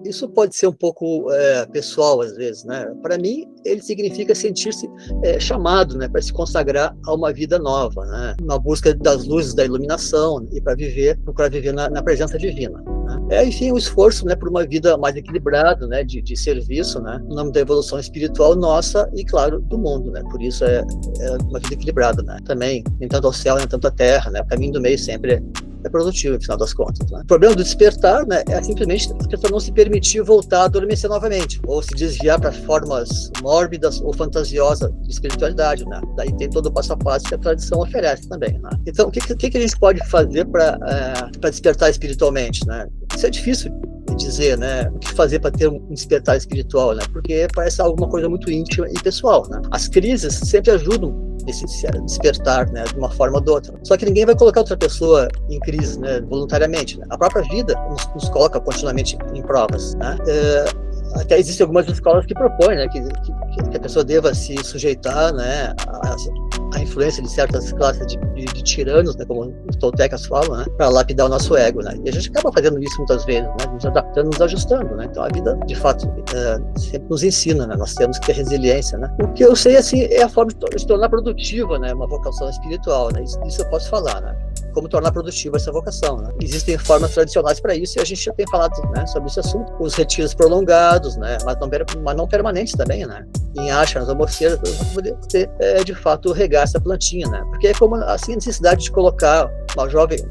Isso pode ser um pouco pessoal, às vezes, né? Para mim, ele significa sentir-se chamado, né, para se consagrar a uma vida nova, né? Na busca das luzes da iluminação e procurar viver na presença divina. Enfim, o esforço, né, por uma vida mais equilibrada, né, de serviço, né, no nome da evolução espiritual nossa e, claro, do mundo, né? Por isso é uma vida equilibrada, né? Também, nem tanto ao céu, nem tanto à terra, né? O caminho do meio sempre é produtivo, no final das contas, né? O problema do despertar, né, é simplesmente a pessoa não se permitir voltar a adormecer novamente, ou se desviar para formas mórbidas ou fantasiosas de espiritualidade, né? Daí tem todo o passo a passo que a tradição oferece também, né? Então, o que a gente pode fazer para despertar espiritualmente, né? Isso é difícil de dizer, né? O que fazer para ter um despertar espiritual, né? Porque parece alguma coisa muito íntima e pessoal, né? As crises sempre ajudam esse despertar, né, de uma forma ou de outra. Só que ninguém vai colocar outra pessoa em crise, né, voluntariamente, né? A própria vida nos coloca continuamente em provas, né? Até existem algumas escolas que propõem, né, que a pessoa deva se sujeitar, né, a influência de certas classes de tiranos, né, como os toltecas falam, né, para lapidar o nosso ego, né? E a gente acaba fazendo isso muitas vezes, né, nos adaptando, nos ajustando, né? Então a vida, de fato, sempre nos ensina, né? Nós temos que ter resiliência, né? O que eu sei, assim, é a forma de tornar produtiva, né, uma vocação espiritual, né? Isso eu posso falar, né? Como tornar produtiva essa vocação, né? Existem formas tradicionais para isso e a gente já tem falado, né, sobre esse assunto. Os retiros prolongados, né, mas não permanentes também, né? Em achanas ou moceiras, vamos poder ter, de fato, regar essa plantinha, né? Porque é como assim, a necessidade de colocar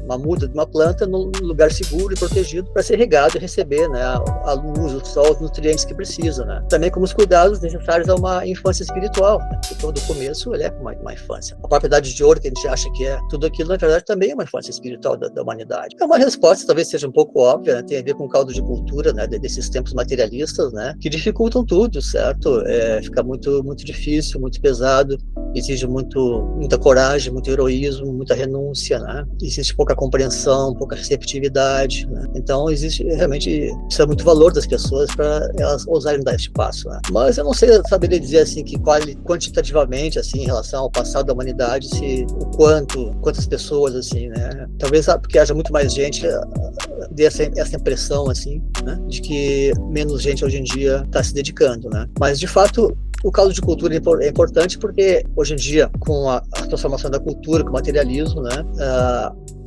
uma muda de uma planta num lugar seguro e protegido para ser regado e receber, né, a luz, o sol, os nutrientes que precisa, né? Também como os cuidados necessários a uma infância espiritual, né? Porque todo começo ele é uma infância. A propriedade de ouro que a gente acha que é tudo aquilo, na verdade, também é uma infância espiritual da humanidade. É uma resposta, talvez seja um pouco óbvia, né? Tem a ver com o caldo de cultura, né, desses tempos materialistas, né, que dificultam tudo, certo? Fica muito, muito difícil, muito pesado, exige muita coragem, muito heroísmo, muita renúncia, né? Existe pouca compreensão, pouca receptividade, né? Então realmente precisa muito valor das pessoas para elas ousarem dar este passo, né? Mas eu não sei saberia dizer assim que quantitativamente, assim, em relação ao passado da humanidade, quantas pessoas, assim, né? Talvez porque haja muito mais gente, dê essa impressão, assim, né, de que menos gente hoje em dia está se dedicando, né? Mas de fato o caldo de cultura é importante porque hoje em dia, com a transformação da cultura, com o materialismo, né,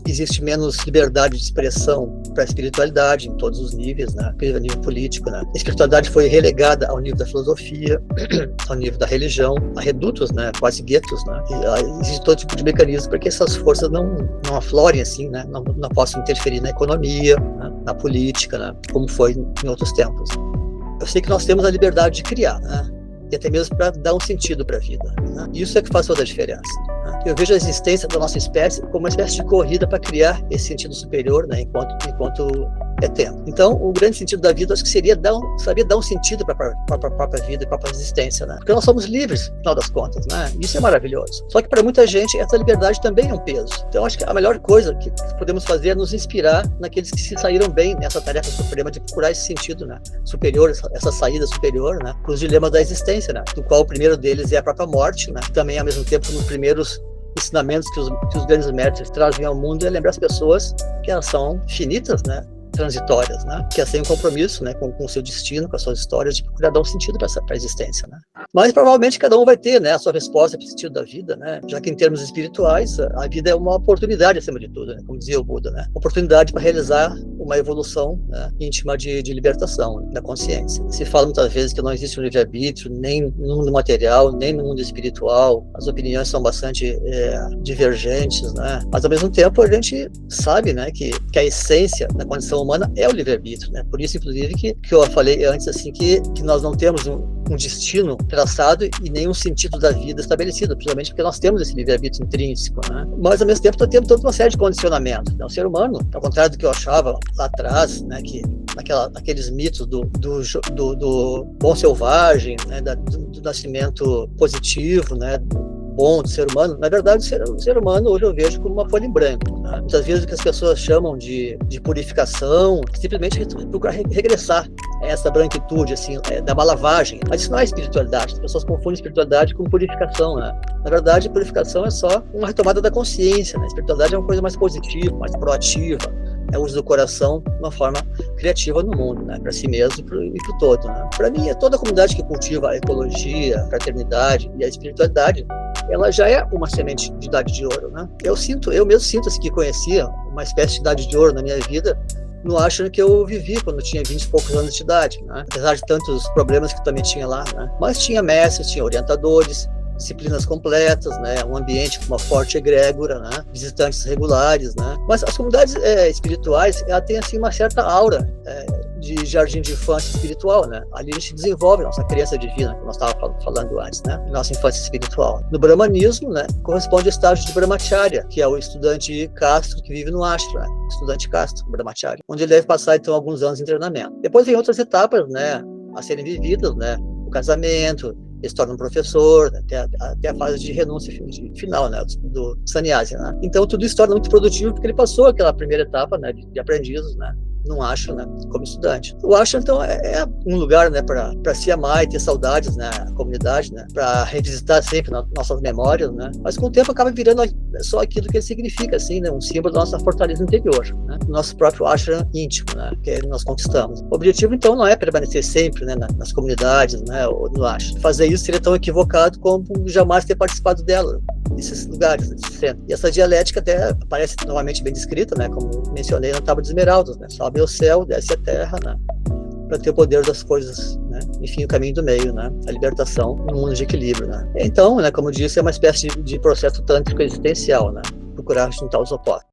existe menos liberdade de expressão para a espiritualidade em todos os níveis, né, a nível político, né. A espiritualidade foi relegada ao nível da filosofia, ao nível da religião, a redutos, né, quase guetos, né. E existe todo tipo de mecanismo para que essas forças não aflorem assim, né, não possam interferir na economia, né, na política, né, como foi em outros tempos. Eu sei que nós temos a liberdade de criar, né, e até mesmo para dar um sentido para a vida, né? Isso é que faz toda a diferença, né? Eu vejo a existência da nossa espécie como uma espécie de corrida para criar esse sentido superior, né, enquanto é tempo. Então, o grande sentido da vida, acho que seria saber dar um sentido para a própria vida e para a própria existência, né? Porque nós somos livres, no final das contas, né? Isso é maravilhoso. Só que para muita gente, essa liberdade também é um peso. Então, acho que a melhor coisa que podemos fazer é nos inspirar naqueles que se saíram bem nessa tarefa suprema de procurar esse sentido, né, superior, essa saída superior, né, para os dilemas da existência, né? Do qual o primeiro deles é a própria morte, né? Também, ao mesmo tempo, nos primeiros ensinamentos que os grandes mestres trazem ao mundo é lembrar as pessoas que elas são finitas, né, transitórias, né, que elas têm um compromisso, né, com o seu destino, com as suas histórias, de procurar dar um sentido para a existência, né. Mas provavelmente cada um vai ter, né, a sua resposta para o sentido da vida, né, já que em termos espirituais a vida é uma oportunidade acima de tudo, né, como dizia o Buda, né, oportunidade para realizar uma evolução, né, íntima de libertação, né, da consciência. Se fala muitas vezes que não existe um livre-arbítrio, nem no mundo material, nem no mundo espiritual, as opiniões são bastante divergentes, né, mas ao mesmo tempo a gente sabe, né, que a essência da condição humana é o livre-arbítrio, né, por isso inclusive que eu falei antes, assim, que nós não temos um destino traçado e nenhum sentido da vida estabelecido, principalmente porque nós temos esse livre-arbítrio intrínseco, né? Mas ao mesmo tempo nós temos toda uma série de condicionamentos, né? O ser humano, ao contrário do que eu achava lá atrás, né, que naqueles mitos do bom selvagem, né, do nascimento positivo, né, bom do ser humano, na verdade o ser humano hoje eu vejo como uma folha em branco, né? Muitas vezes o que as pessoas chamam de purificação, simplesmente procurar regressar a essa branquitude, assim, da lavagem. Mas isso não é espiritualidade, as pessoas confundem espiritualidade com purificação, né? Na verdade, purificação é só uma retomada da consciência, né? A espiritualidade é uma coisa mais positiva, mais proativa, é o uso do coração de uma forma criativa no mundo, né? Para si mesmo e para o todo, né? Para mim, toda a comunidade que cultiva a ecologia, a fraternidade e a espiritualidade, ela já é uma semente de idade de ouro, né? Eu mesmo sinto assim, que conhecia uma espécie de idade de ouro na minha vida, no Ashram que eu vivi quando eu tinha 20 e poucos anos de idade, né? Apesar de tantos problemas que também tinha lá, né? Mas tinha mestres, tinha orientadores, disciplinas completas, né, um ambiente com uma forte egrégora, né, visitantes regulares, né, mas as comunidades espirituais, ela tem assim uma certa aura de jardim de infância espiritual, né, ali a gente desenvolve nossa criança divina, como nós estávamos falando antes, né, nossa infância espiritual. No brahmanismo, né, corresponde ao estágio de brahmacharya, que é o estudante casto que vive no ashram, né, estudante casto, brahmacharya, onde ele deve passar então alguns anos de treinamento. Depois vem outras etapas, né, a serem vividas, né, o casamento, ele se torna um professor, até a fase de renúncia final, né, do sannyasi, né. Então tudo isso torna muito produtivo porque ele passou aquela primeira etapa, né, de aprendizes, né, não ashram, né, como estudante. O ashram, então, é um lugar, né, para se amar e ter saudades, né, a comunidade, né, para revisitar sempre nossas memórias, né, mas com o tempo acaba virando só aquilo que ele significa, assim, né, um símbolo da nossa fortaleza interior, né, nosso próprio ashram íntimo, né, que nós conquistamos. O objetivo, então, não é permanecer sempre, né, nas comunidades, né, ou no ashram. Fazer isso seria tão equivocado como jamais ter participado dela, desses lugares, desses centros. E essa dialética até aparece novamente bem descrita, né, como mencionei na Tábua de Esmeraldas, né, sobe ao céu, desce à terra, né, para ter o poder das coisas, né, enfim, o caminho do meio, né, a libertação no mundo de equilíbrio, né. Então, né, como disse, é uma espécie de processo tântrico existencial, né, procurar juntar os opostos.